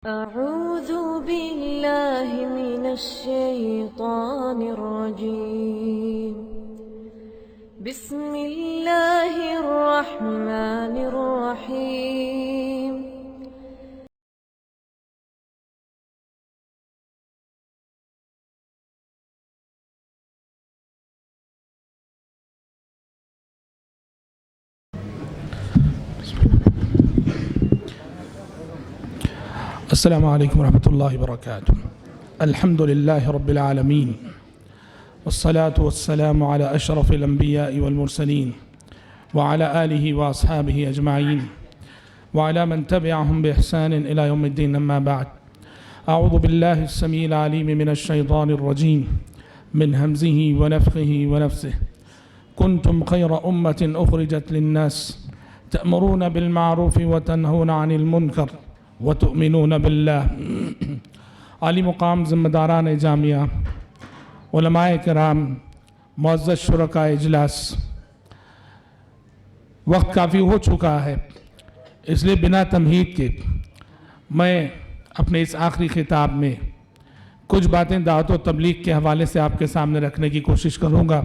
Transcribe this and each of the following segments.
أعوذ بالله من الشيطان الرجيم. بسم الله الرحمن الرحيم. السلام عليكم ورحمة الله وبركاته. الحمد لله رب العالمين، والصلاة والسلام على أشرف الأنبياء والمرسلين وعلى آله وأصحابه أجمعين وعلى من تبعهم بإحسان إلى يوم الدين. أما بعد، أعوذ بالله السميع العليم من الشيطان الرجيم من همزه ونفخه ونفسه. كنتم خير أمة أخرجت للناس تأمرون بالمعروف وتنهون عن المنكر وتؤمنون باللہ. عالی مقام ذمہ داران جامعہ، علماء کرام، معزز شرکاء اجلاس، وقت کافی ہو چکا ہے، اس لیے بنا تمہید کے میں اپنے اس آخری خطاب میں کچھ باتیں دعوت و تبلیغ کے حوالے سے آپ کے سامنے رکھنے کی کوشش کروں گا.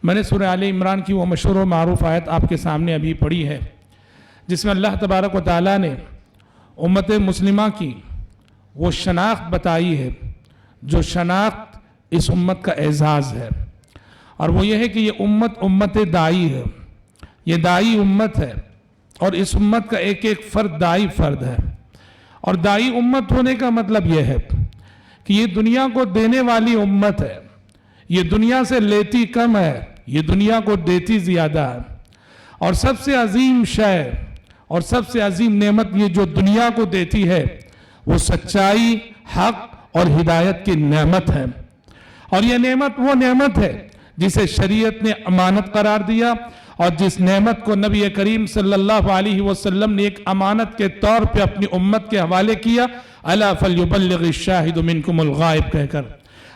میں نے سورہ آل عمران کی وہ مشہور و معروف آیت آپ کے سامنے ابھی پڑھی ہے، جس میں اللہ تبارک و تعالیٰ نے امت مسلمہ کی وہ شناخت بتائی ہے جو شناخت اس امت کا اعزاز ہے، اور وہ یہ ہے کہ یہ امت دائی ہے. یہ دائی امت ہے، اور اس امت کا ایک ایک فرد دائی فرد ہے. اور دائی امت ہونے کا مطلب یہ ہے کہ یہ دنیا کو دینے والی امت ہے. یہ دنیا سے لیتی کم ہے، یہ دنیا کو دیتی زیادہ ہے. اور سب سے عظیم شے اور سب سے عظیم نعمت یہ جو دنیا کو دیتی ہے وہ سچائی، حق اور ہدایت کی نعمت ہے. اور یہ نعمت وہ نعمت ہے جسے شریعت نے امانت قرار دیا، اور جس نعمت کو نبی کریم صلی اللہ علیہ وسلم نے ایک امانت کے طور پہ اپنی امت کے حوالے کیا، الا فلیبلغ الشاہد منکم الغائب کہہ کر.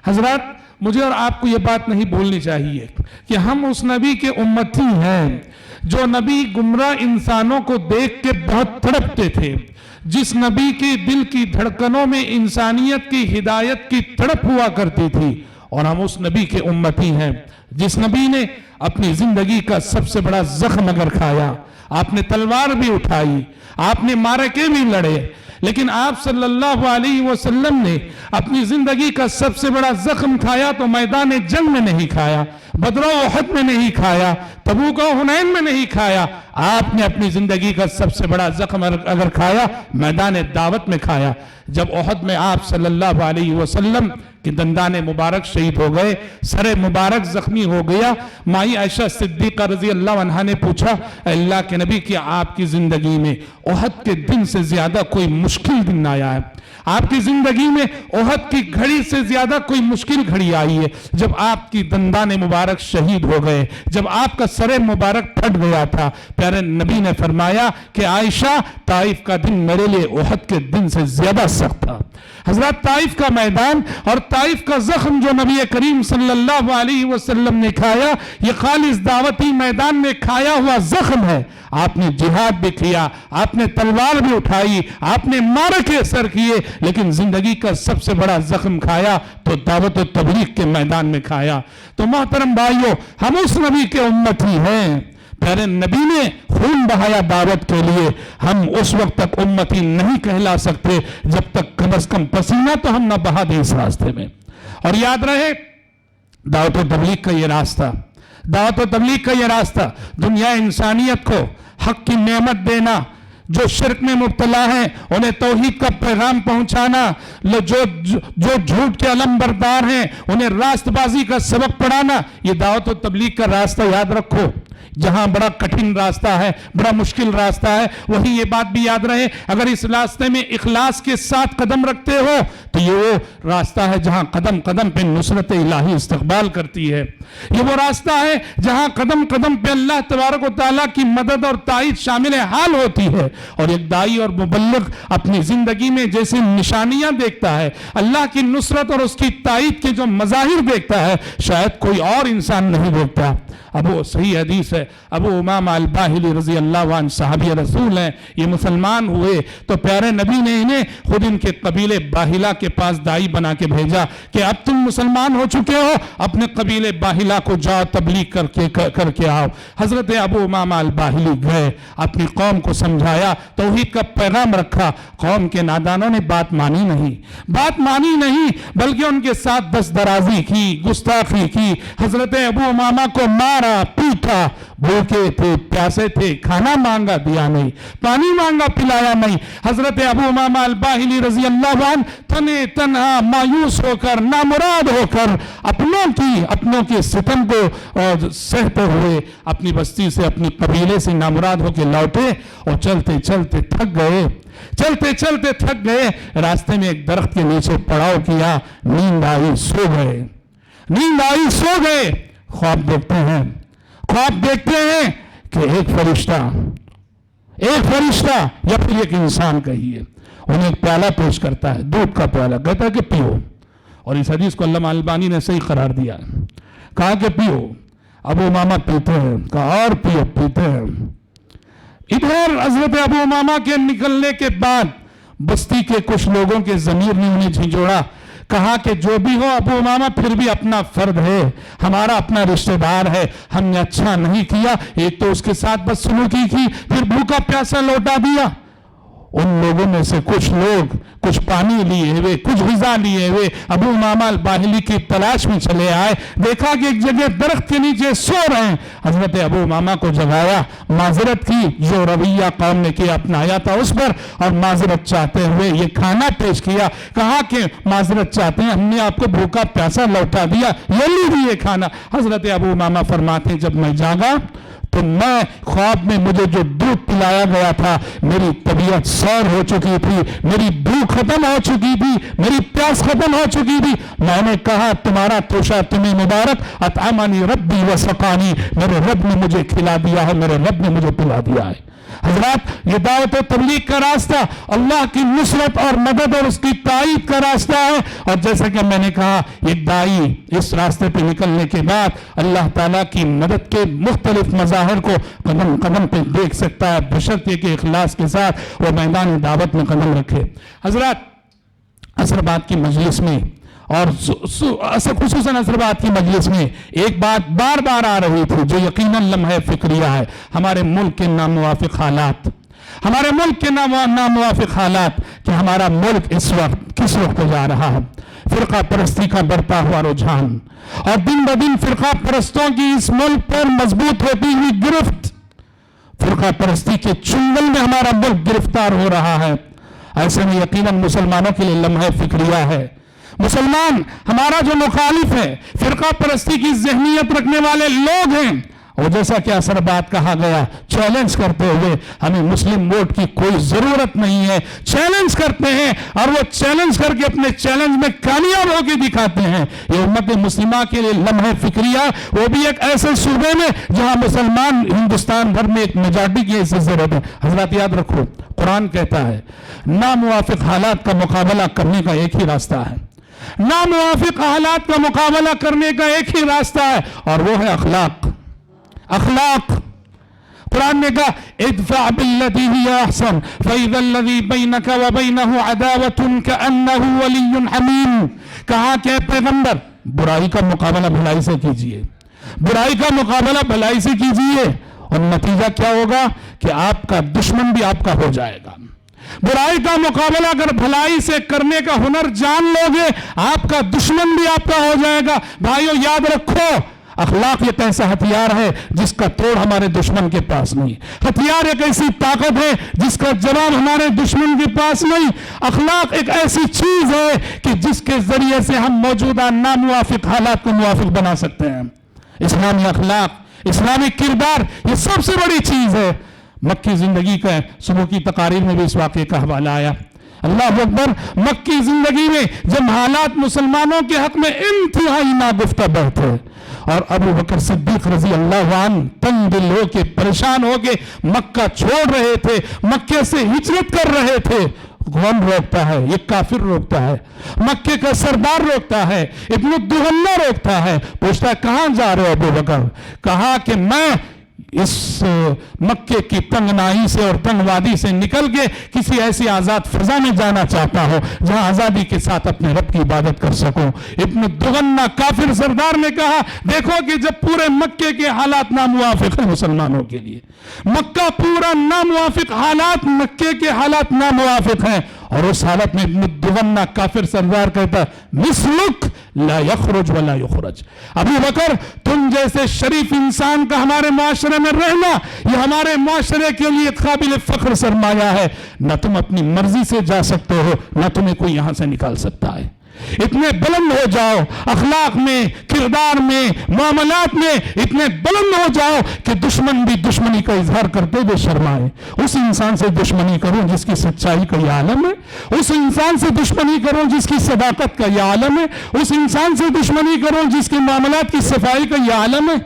حضرات، مجھے اور آپ کو یہ بات نہیں بھولنی چاہیے کہ ہم اس نبی کے امتی ہیں جو نبی گمراہ انسانوں کو دیکھ کے بہت تڑپتے تھے، جس نبی کے دل کی دھڑکنوں میں انسانیت کی ہدایت کی تڑپ ہوا کرتی تھی. اور ہم اس نبی کے امتی ہیں جس نبی نے اپنی زندگی کا سب سے بڑا زخم اگر کھایا، آپ نے تلوار بھی اٹھائی، آپ نے معرکے بھی لڑے، لیکن آپ صلی اللہ علیہ وسلم نے اپنی زندگی کا سب سے بڑا زخم کھایا تو میدان جنگ میں نہیں کھایا، بدر و احد میں نہیں کھایا، تبوک و حنین میں نہیں کھایا. آپ نے اپنی زندگی کا سب سے بڑا زخم اگر کھایا، میدان دعوت میں کھایا. جب احد میں آپ صلی اللہ علیہ وسلم کہ دندان مبارک شہید ہو گئے، سر مبارک زخمی ہو گیا، مائی عائشہ صدیقہ رضی اللہ عنہ نے پوچھا، اے اللہ کے نبی، کہ آپ کی زندگی میں احد کے دن سے زیادہ کوئی مشکل دن آیا ہے؟ آپ کی زندگی میں احد کی گھڑی سے زیادہ کوئی مشکل گھڑی آئی ہے جب آپ کی دندان مبارک شہید ہو گئے، جب آپ کا سر مبارک پھٹ گیا تھا؟ پیارے نبی نے فرمایا کہ عائشہ، طائف کا دن میرے لیے احد کے دن سے زیادہ سخت تھا. حضرات، طائف کا میدان اور طائف کا زخم جو نبی کریم صلی اللہ علیہ وسلم نے کھایا، یہ خالص دعوتی میدان میں کھایا ہوا زخم ہے. آپ نے جہاد بھی کیا، آپ نے تلوار بھی اٹھائی، آپ نے معرکے سر کیے، لیکن زندگی کا سب سے بڑا زخم کھایا تو دعوت و تبلیغ کے میدان میں کھایا. تو محترم بھائیو، ہم اس نبی کے امتی ہیں. پیارے نبی نے خون بہایا دعوت کے لیے. ہم اس وقت تک امتی نہیں کہلا سکتے جب تک کم از کم پسینہ تو ہم نہ بہا دیں اس راستے میں. اور یاد رہے، دعوت و تبلیغ کا یہ راستہ، دعوت و تبلیغ کا یہ راستہ دنیا انسانیت کو حق کی نعمت دینا، جو شرک میں مبتلا ہیں انہیں توحید کا پیغام پہنچانا، جو جھوٹ کے علم بردار ہیں انہیں راست بازی کا سبق پڑھانا، یہ دعوت و تبلیغ کا راستہ. یاد رکھو، جہاں بڑا کٹھن راستہ ہے، بڑا مشکل راستہ ہے، وہی یہ بات بھی یاد رہے، اگر اس راستے میں اخلاص کے ساتھ قدم رکھتے ہو تو یہ وہ راستہ ہے جہاں قدم قدم پہ نصرت الہی استقبال کرتی ہے. یہ وہ راستہ ہے جہاں قدم قدم پہ اللہ تبارک و تعالیٰ کی مدد اور تائید شامل حال ہوتی ہے. اور ایک دائی اور مبلغ اپنی زندگی میں جیسے نشانیاں دیکھتا ہے، اللہ کی نصرت اور اس کی تائید کے جو مظاہر دیکھتا ہے، شاید کوئی اور انسان نہیں دیکھتا. अबू सही हदीस है, अबू उमामा अल-बाहिली रजी अल्लाह अन्हु सहाबी रसूल हैं, ये मुसलमान हुए तो प्यारे नबी ने इन्हें खुद इनके कबीले बाहिला के पास दाई बना के भेजा कि अब तुम मुसलमान हो चुके हो, अपने कबीले बाहिला को जाओ तबलीग करके आओ। हजरत अबू उमामा अल-बाहिली गए, अपनी कौम को समझाया, तौहीद का पैगाम रखा। कौम के नादानों ने बात मानी नहीं, बल्कि उनके साथ दस्तदराजी की, गुस्ताखी की। हजरत अबू उमामा को मारा, पीटा, भूखे थे, प्यासे थे, खाना मांगा दिया नहीं, पानी मांगा पिलाया नहीं। हजरत अबू उमामा अल-बाहिली रजी अल्लाह अन्हु तने तन्हा मायूस होकर, नामुराद होकर, अपनों के सितम को सहते हुए अपनी बस्ती से, अपनी कबीले से नामुराद होकर लौटे और चलते चलते थक गए। रास्ते में एक दरख्त के नीचे पड़ाव किया, नींद आई, सो गए। ख्वाब देखते हैं कि एक फरिश्ता या फिर एक इंसान कहिए, उन्हें एक प्याला पेश करता है, दूध का प्याला, कहता है कि पियो। और इस हदीस को अल्लामा अल्बानी ने सही करार दिया, कहा कि पियो। अबू उमामा पीते हैं, कहा और पीते हैं। इधर हजरत अबू उमामा के निकलने के बाद बस्ती के कुछ लोगों के ज़मीर ने उन्हें झिझोड़ा, कहा कि जो भी हो अबू उमामा फिर भी अपना फर्द है, हमारा अपना रिश्तेदार है, हमने अच्छा नहीं किया। एक तो उसके साथ बदसलूकी की, फिर भूखा प्यासा लौटा दिया। उन लोगों में से कुछ लोग कुछ पानी लिए हुए, कुछ ग़िज़ा लिए हुए अबू उमामा अल-बाहिली की तलाश में चले आए। देखा कि एक जगह दरख्त के नीचे सो रहे हैं। हजरत अबू उमामा को जगाया, माजरत की, जो रवैया कौम ने किया अपनाया था उस पर, और माजरत चाहते हुए ये खाना पेश किया। कहा कि माजरत चाहते हैं, हमने आपको भूखा प्यासा लौटा दिया, ये लीजिए खाना। हजरत अबू उमामा फरमाते हैं, जब मैं जागा तो मैं ख्वाब में मुझे जो दूध पिलाया गया था, मेरी तबीयत सैर हो चुकी थी, मेरी भूख खत्म हो चुकी थी, मेरी प्यास खत्म हो चुकी थी। मैंने कहा तुम्हारा तोशा तुम्हें मुबारक, अतअमानी रब्बी व सकानी, मेरे रब ने मुझे खिला दिया है, मेरे रब ने मुझे पिला दिया है। हजरात, ये दावत और तबलीग का रास्ता अल्लाह की नुसरत और मदद और उसकी ताईद का रास्ता है। और जैसा कि मैंने कहा, एक दाई इस रास्ते पे निकलने के बाद अल्लाह ताला की मदद के मुख्तलिफ मज़ाहिर को कदम कदम पे देख सकता है, बशर्ते के इखलास के साथ वो मैदान दावत में कदम रखे। हजरात, असरबाद की मजलिस में और खुसूसन असरबाद की मजलिस में एक बात बार बार आ रही थी, जो यकीनन लम्हे फिक्रिया है। हमारे मुल्क के नामुवाफिक हालात, कि हमारा मुल्क इस वक्त किस रुख पे जा रहा है। फिरका परस्ती का बढ़ता हुआ रुझान, और दिन ब दिन फिरका परस्तों की इस मुल्क पर मजबूत होती हुई गिरफ्त, फिरका परस्ती के चुंगल में हमारा मुल्क गिरफ्तार हो रहा है। ऐसे में यकीनन मुसलमानों के लिए लम्हे फिक्रिया है। मुसलमान, हमारा जो मुखालिफ है, फिरका परस्ती की ज़हनियत रखने वाले लोग हैं, और जैसा कि असरबाद कहा गया, चैलेंज करते हुए हमें मुस्लिम वोट की कोई जरूरत नहीं है। चैलेंज करते हैं और वो चैलेंज करके अपने चैलेंज में कामयाब होकर दिखाते हैं। ये उम्मत मुस्लिमा के लिए लम्हे फिक्रिया, वो भी एक ऐसे सूबे में जहां मुसलमान हिंदुस्तान भर में एक मेजॉरिटी की ऐसी जरूरत है। हजरत याद रखो, कुरान कहता है नामुवाफिक हालात का मुकाबला करने का एक ही रास्ता है, नामुवाफिक हालात का मुकाबला करने का एक ही रास्ता है, और वो है अखलाक। कुरान ने कहा इदफा बिल्लती हिया अहसन फइज़ा अल्लज़ी बैनका व बैनहु अदावतुन कअन्नहु वलियुन हमीम। कहा कि पैगंबर, बुराई का मुकाबला भलाई से कीजिए, और नतीजा क्या होगा कि आपका दुश्मन भी आपका हो जाएगा। बुराई का मुकाबला अगर भलाई से करने का हुनर जान लोगे, आपका दुश्मन भी आपका हो जाएगा। भाइयों, याद रखो, अखलाक एक ऐसा हथियार है जिसका तोड़ हमारे दुश्मन के पास नहीं। हथियार एक ऐसी ताकत है जिसका जवाब हमारे दुश्मन के पास नहीं। अखलाक एक ऐसी चीज है कि जिसके जरिए से हम मौजूदा नामुवाफिक हालात को मुवाफिक बना सकते हैं। इस्लामी अखलाक, इस्लामी किरदार, ये सबसे बड़ी चीज है। मक्की जिंदगी का सुबह की तकारीर में भी इस वाक़े का हवाला आया। अल्लाह अकबर, मक्की जिंदगी में जब हालात मुसलमानों के हक में इंतहाई नागुफ्ता थे और अबू बकर सिद्दीक रजी अल्लाह अन्हु तंग दिल होके, परेशान होके मक्का छोड़ रहे थे, मक्के से हिजरत कर रहे थे, कौन रोकता है? ये काफिर रोकता है, मक्के का सरदार रोकता है, इब्न दुगन्ना रोकता है। पूछता है कहां जा रहे हो अबू बकर? कहा कि मैं इस मक्के की तंगनाही से और तंगवादी से निकल के किसी ऐसी आजाद फजा में जाना चाहता हूं जहां आजादी के साथ अपने रब की इबादत कर सकूं। इब्न दुगन्ना काफिर सरदार ने कहा देखो कि जब पूरे मक्के के हालात नामुवाफिक हैं मुसलमानों के लिए, मक्का पूरा नामुवाफिक हालात, मक्के के हालात नामुवाफिक हैं, और उस हालत में इब्न दुगन्ना काफिर सरदार कहता है मिसलुक ला यखरुज वला युखरज। अबू बकर तुम जैसे शरीफ इंसान का हमारे मुआशरे में रहना यह हमारे मुआशरे के लिए काबिल फख्र सरमाया है। न तुम अपनी मर्जी से जा सकते हो, न तुम्हें कोई यहां से निकाल सकता है। इतने बुलंद हो जाओ अखलाक में, किरदार में, मामलात में, इतने बुलंद हो जाओ कि दुश्मन भी दुश्मनी का इजहार करते हुए शर्माए। उस इंसान से दुश्मनी करो जिसकी सच्चाई का यह आलम है, उस इंसान से दुश्मनी करो जिसकी सदाकत का यह आलम है, उस इंसान से दुश्मनी करो जिसके मामलात की सफाई का यह आलम है।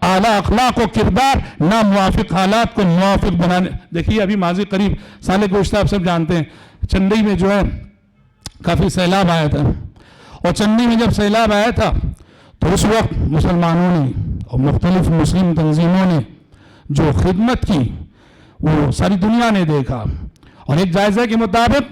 आला अखलाक और किरदार नामुवाफिक हालात को मुवाफिक बनाने। देखिए अभी माजी करीब साले गोश्त आप सब जानते हैं, चेन्नई में जो है काफी सैलाब आया था, और चेन्नई में जब सैलाब आया था तो उस वक्त मुसलमानों ने और मुख्तलिफ मुस्लिम तंजीमों ने जो खिदमत की वो सारी दुनिया ने देखा, और एक जायजे के मुताबिक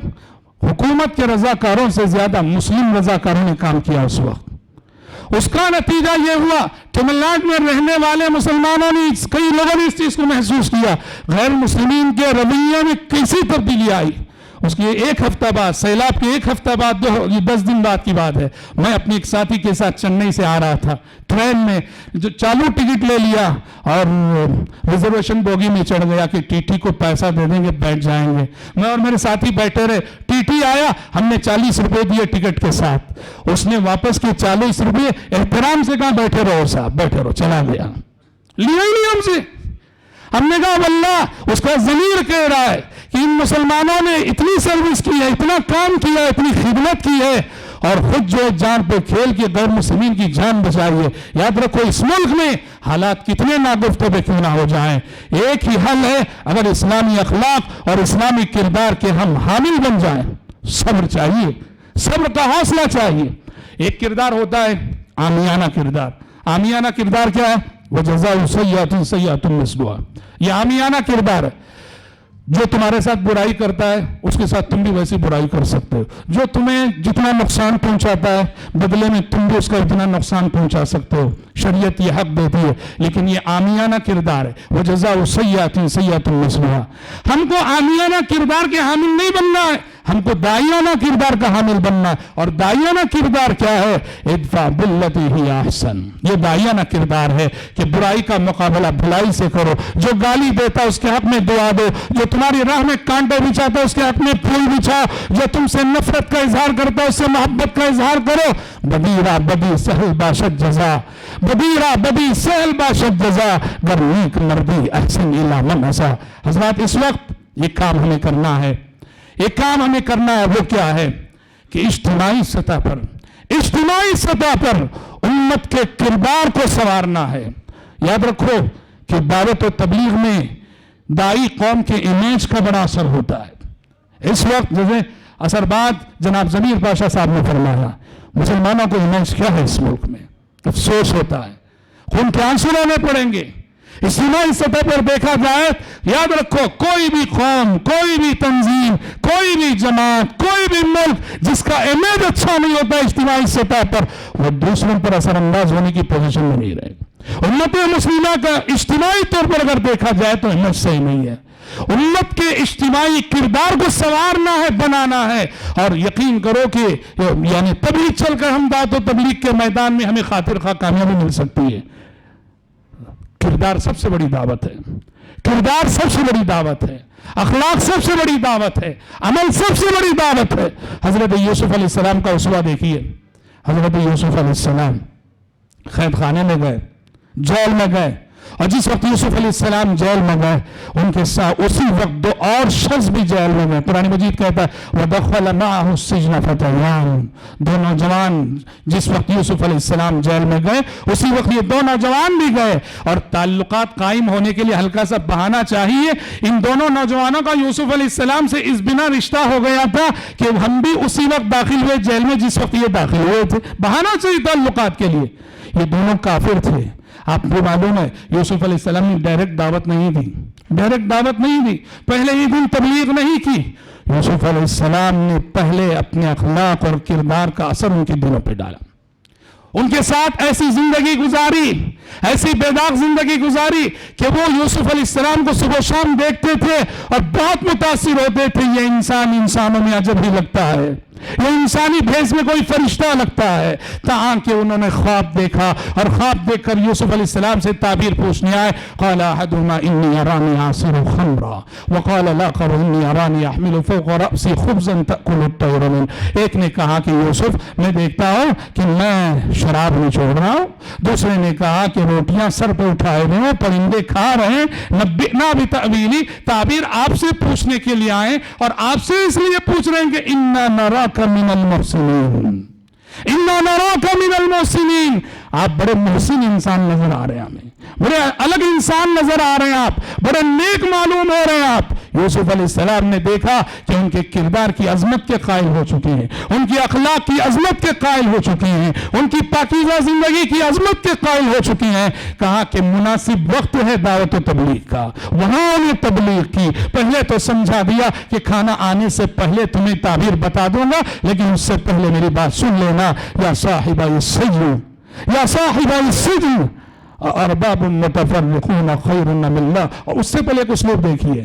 हुकूमत के रजाकारों से ज्यादा मुस्लिम रजाकारों ने काम किया उस वक्त। उसका नतीजा ये हुआ तमिलनाडु में रहने वाले मुसलमानों ने, कई लोगों ने इस चीज को महसूस किया, गैर मुस्लिमीन के रवैये में कैसी तब्दीली आई। उसकी एक हफ्ता बाद, सैलाब के एक हफ्ता बाद, 10 दिन बाद की बात है, मैं अपने एक साथी के साथ चेन्नई से आ रहा था, ट्रेन में जो चालू टिकट ले लिया और रिजर्वेशन बोगी में चढ़ गया कि टीटी को पैसा दे देंगे बैठ जाएंगे। मैं और मेरे साथी बैठे रहे, टीटी आया, हमने 40 रुपए दिए टिकट के साथ, उसने वापस के 40 रुपए एहतराम से कहा बैठे रहो साहब बैठे रहो, चला गया, लिया ही नहीं हमसे। हमने कहा वल्लाह उसका ज़मीर कह रहा है कि इन मुसलमानों ने इतनी सर्विस की है, इतना काम किया, इतनी खिदमत की है, और खुद जो जान पे खेल के गैर मुस्लिमीन की जान बचाई है। याद रखो इस मुल्क में हालात कितने नागुफ्तबे क्यों ना हो जाएं, एक ही हल है, अगर इस्लामी अखलाक और इस्लामी किरदार के हम हामिल बन जाएं। सब्र चाहिए, सब्र का हौसला चाहिए। एक किरदार होता है आमियाना किरदार। आमियाना किरदार क्या है? वो जज़ाउ सय्यअतिन सय्यअतुन मिस्लुहा। ये आमियाना किरदार है, जो तुम्हारे साथ बुराई करता है उसके साथ तुम भी वैसी बुराई कर सकते हो, जो तुम्हें जितना नुकसान पहुंचाता है बदले में तुम भी उसका इतना नुकसान पहुंचा सकते हो। शरीयत ये हक देती है, लेकिन ये आमियाना किरदार है। वो जज़ाउ सय्यअतिन सय्यअतुन मिस्लुहा। हमको आमियाना किरदार के हामिल नहीं बनना है, हमको दाइयाना किरदार का हामिल बनना है। और दाइयाना किरदार क्या है? इदफा बिल्लती ही अहसन। ये दाइयाना किरदार है कि बुराई का मुकाबला भलाई से करो। जो गाली देता उसके हक में दुआ दो, जो तुम्हारी राह में कांटे बिछाता उसके हक में फूल बिछाओ, जो तुमसे नफरत का इजहार करता उससे मोहब्बत का इजहार करो। बदीरा बदी सहल बाशत जजा, बदीरा बदी सहल बाशत जजा, गर नीक मर्दी अहसन इला मन हसा। हजरात इस वक्त ये काम हमें करना है, एक काम हमें करना है। वो क्या है कि इज्तिमाई सतह पर उम्मत के किरदार को संवारना है। याद रखो कि दावत और तबलीग में दाई कौम के इमेज का बड़ा असर होता है। इस वक्त जैसे असरबाद जनाब जमीर पाशा साहब ने फरमाया, मुसलमानों को इमेज क्या है इस मुल्क में? अफसोस होता है, खून के आंसू रोने पड़ेंगे। इज्तिमाई सतह पर देखा जाए, याद रखो कोई भी कौम, कोई भी तंजीम, कोई भी जमात, कोई भी मुल्क जिसका इमेज अच्छा नहीं होता इज्तिमाई सतह पर, वो दूसरों पर असरअंदाज होने की पोजीशन में नहीं रहेगा। उम्मत मुस्लिमा का इज्तिमाई तौर पर अगर देखा जाए तो इमेज सही नहीं है। उम्मत के इज्तिमाई किरदार को संवारना है, बनाना है। और यकीन करो कि यानी तभी चलकर हम दावत और तबलीग के मैदान में हमें खातिर खा कामयाबी मिल सकती है। किरदार सबसे बड़ी दावत है, किरदार सबसे बड़ी दावत है, अखलाक सबसे बड़ी दावत है, अमल सबसे बड़ी दावत है। हजरत यूसुफ अलैहिस्सलाम का उसवा देखिए। हजरत यूसुफ अलैहिस्सलाम कैद खाने में गए, जेल में गए, اور جس وقت یوسف علیہ السلام جیل میں گئے ان کے ساتھ اسی وقت دو اور شخص بھی جیل میں گئے. قرآن مجید کہتا ہے وَدَخَلَ مَعَهُ السِّجْنَ فَتَيَانِ. دو نوجوان جس وقت یوسف علیہ السلام جیل میں گئے اسی وقت یہ دو نوجوان بھی گئے. اور تعلقات قائم ہونے کے لیے ہلکا سا بہانہ چاہیے. ان دونوں نوجوانوں کا یوسف علیہ السلام سے اس بنا رشتہ ہو گیا تھا کہ ہم بھی اسی وقت داخل ہوئے جیل میں جس وقت یہ داخل ہوئے تھے. بہانہ چاہیے تعلقات کے لیے. یہ دونوں کافر تھے. آپ کو معلوم ہے یوسف علیہ السلام نے ڈائریکٹ دعوت نہیں دی, پہلے ہی دن تبلیغ نہیں کی. یوسف علیہ السلام نے پہلے اپنے اخلاق اور کردار کا اثر ان کے دلوں پہ ڈالا, ان کے ساتھ ایسی زندگی گزاری, ایسی بے داغ زندگی گزاری کہ وہ یوسف علیہ السلام کو صبح و شام دیکھتے تھے اور بہت متاثر ہوتے تھے. یہ انسان انسانوں میں عجب ہی لگتا ہے, یہ انسانی بھیس میں کوئی فرشتہ لگتا ہے. تاکہ انہوں نے خواب دیکھا اور خواب دیکھ کر یوسف علیہ السلام سے تعبیر پوچھنے آئے. قال احدهما انی ارانی عاصر خمرا وقال الاخر انی ارانی احمل فوق رأسی خبزا تأکل الطیر منه. ایک نے کہا کہ یوسف میں دیکھتا ہوں کہ میں شراب نہیں چھوڑ رہا ہوں. دوسرے نے کہا کہ روٹیاں سر پہ اٹھائے ہوئے ہیں, پرندے کھا رہے ہیں. نبئنا بتأویلی, تعبیر آپ سے پوچھنے کے لیے آئے اور آپ سے اس لیے پوچھ رہے ہیں کہ انا نراک من المحسنین, انا نراک من المحسنین. آپ بڑے محسن انسان نظر آ رہے ہیں, ہمیں بڑے الگ انسان نظر آ رہے ہیں, آپ بڑے نیک معلوم ہو رہے ہیں آپ. یوسف علیہ السلام نے دیکھا کہ ان کے کردار کی عظمت کے قائل ہو چکے ہیں, ان کی اخلاق کی عظمت کے قائل ہو چکے ہیں, ان کی پاکیزہ زندگی کی عظمت کے قائل ہو چکے ہیں. کہا کہ مناسب وقت ہے دعوت و تبلیغ کا. وہاں انہیں تبلیغ کی. پہلے تو سمجھا دیا کہ کھانا آنے سے پہلے تمہیں تعبیر بتا دوں گا, لیکن اس سے پہلے میری بات سن لینا. یا صاحب السجن, یا صاحب السجن ارباب متفرقون خیر من اللہ. اور اس سے پہلے ایک اسلوب دیکھیے,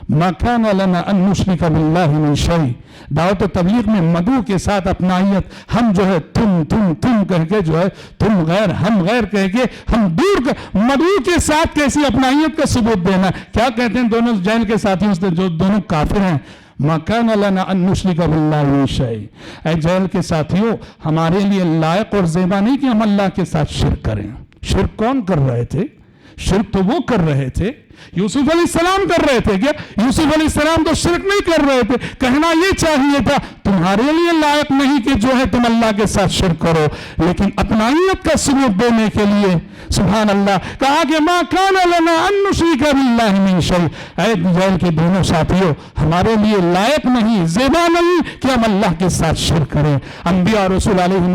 ما کان لنا ان نشرک باللہ من شیء. دعوت و تبلیغ میں مدعو کے ساتھ اپنائیت, ہم جو ہے تم کہہ کے جو ہے تم غیر ہم غیر کہہ کے ہم دور مدعو کے ساتھ کیسی اپنائیت کا ثبوت دینا. کیا کہتے ہیں دونوں جیل کے ساتھیوں سے جو دونوں کافر ہیں, ما کان لنا ان نشرک باللہ من شیء. اے جیل کے ساتھیوں, ہمارے لیے لائق اور زیبا نہیں کہ ہم اللہ کے ساتھ شرک کریں. شرک کون کر رہے تھے؟ شرک تو وہ کر رہے تھے, یوسف علیہ السلام کر رہے تھے. کیا یوسف علیہ السلام تو شرک نہیں کر رہے تھے. کہنا یہ چاہیے تھا تمہارے لیے لائق نہیں کہ جو ہے تم اللہ کے ساتھ شرک کرو, لیکن اپنائیت کا ثبوت دینے کے لیے سبحان اللہ کہا کہ ما کان لنا ان نشرک باللہ من شیء. اے جیل کے دونوں ساتھیوں, ہمارے لیے لائق نہیں, زیبا نہیں کہ ہم اللہ کے ساتھ شرک کریں. انبیاء اور رسول علیہ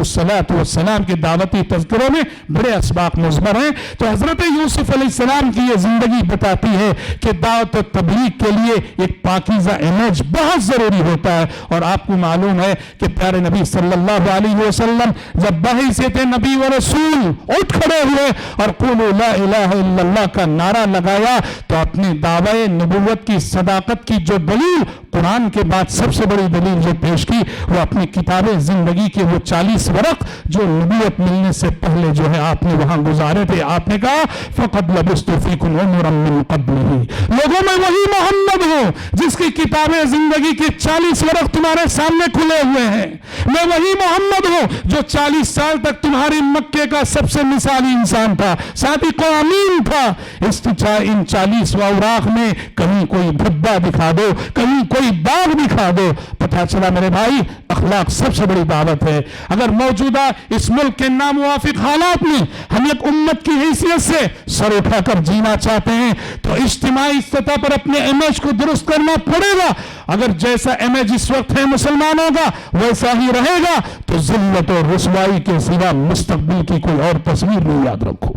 السلام کے دعوتی تذکروں میں بڑے اسباق مضمر ہیں. تو حضرت یوسف علیہ السلام کی یہ زندگی بتاتی ہے کہ دعوت و تبلیغ کے لیے ایک پاکیزہ امیج بہت ضروری ہوتا ہے. اور آپ کو معلوم ہے کہ پیارے نبی صلی اللہ علیہ وسلم جب بحیثیت نبی و رسول اٹھ کھڑے ہوئے اور قولوا لا الہ الا اللہ کا نعرہ لگایا, تو اپنے دعوی نبوت کی صداقت کی جو دلیل قرآن کے بعد سب سے بڑی دلیل جو پیش کی, وہ اپنی کتاب زندگی کے وہ 40 ورق جو نبوت ملنے سے پہلے جو ہے آپ نے وہاں گزارے تھے. آپ نے کہا فقد لبثت فیکم عمرا من قبلہ, لوگوں میں وہی محمد ہوں جس کی کتاب زندگی کے 40 ورق تمہارے سامنے کھلے ہوئے ہیں. میں وہی محمد ہوں جو 40 سال تک تمہاری مکے کا سب سے مثالی انسان تھا, صادق و امین تھا. ان 40 اوراق میں کہیں کوئی بھدا دکھا دو, کہیں کوئی باغ دکھا دو, پتہ چلا میرے بھائی اخلاق سب سے بڑی دعوت ہے. اگر موجودہ اس ملک کے ناموافق حالات میں ہم ایک امت کی حیثیت سے سر اٹھا کر جینا چاہتے ہیں تو اجتماعی سطح پر اپنے امیج کو درست کرنا پڑے گا. اگر جیسا امیج اس وقت ہے مسلمانوں کا ویسا ہی رہے گا تو ذلت اور رسوائی کے سوا مستقبل کی کوئی اور تصویر نہیں. یاد رکھو,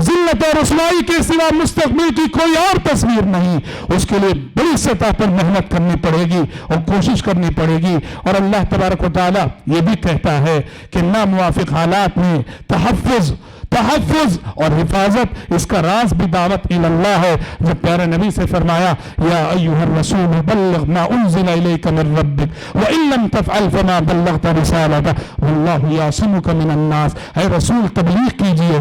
ذلت اور رسوائی کے سوا مستقبل کی کوئی اور تصویر نہیں. اس کے لیے بڑی سطح پر محنت کرنی پڑے گی اور کوشش کرنی پڑے گی. اور اللہ تبارک و تعالیٰ یہ بھی کہتا ہے کہ ناموافق حالات میں تحفظ اور حفاظت, اس کا راز بھی دعوت اللہ ہے. جب پیارے نبی سے فرمایا یا ایھا الرسول بلغ ما انزل الیک من ربک وان لم تفعل فما بلغت رسالتہ واللہ یعصمک من الناس. اے رسول تبلیغ کیجئے.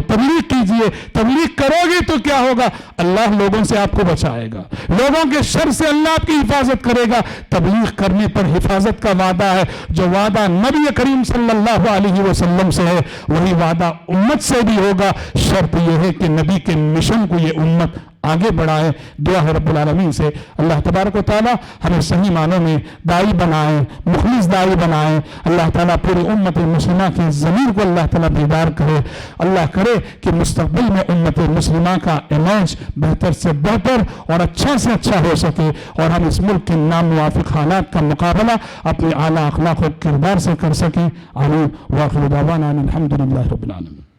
تبلیغ کرو گے تو کیا ہوگا؟ اللہ لوگوں سے آپ کو بچائے گا, لوگوں کے شر سے اللہ آپ کی حفاظت کرے گا. تبلیغ کرنے پر حفاظت کا وعدہ ہے. جو وعدہ نبی کریم صلی اللہ علیہ وسلم سے ہے وہی وعدہ امت سے بھی ہوگا، شرط یہ ہے کہ نبی کے مشن کو یہ امت آگے بڑھائے۔ دعا ہے رب العالمین سے اللہ تبارک و تعالیٰ ہمیں صحیح معنوں میں داعی بنائے، مخلص داعی بنائے۔ اللہ تعالیٰ پوری امت مسلمہ کی ضمیر کو اللہ تعالیٰ بیدار کرے۔ اللہ کرے کہ مستقبل میں امت مسلمہ کا امیج بہتر سے بہتر اور اچھا سے اچھا ہو سکے، اور ہم اس ملک کے ناموافق حالات کا مقابلہ اپنے اعلیٰ اخلاق و کردار سے کر سکیں۔ آمین۔ وآخر دعوانا الحمدللہ رب العالمین۔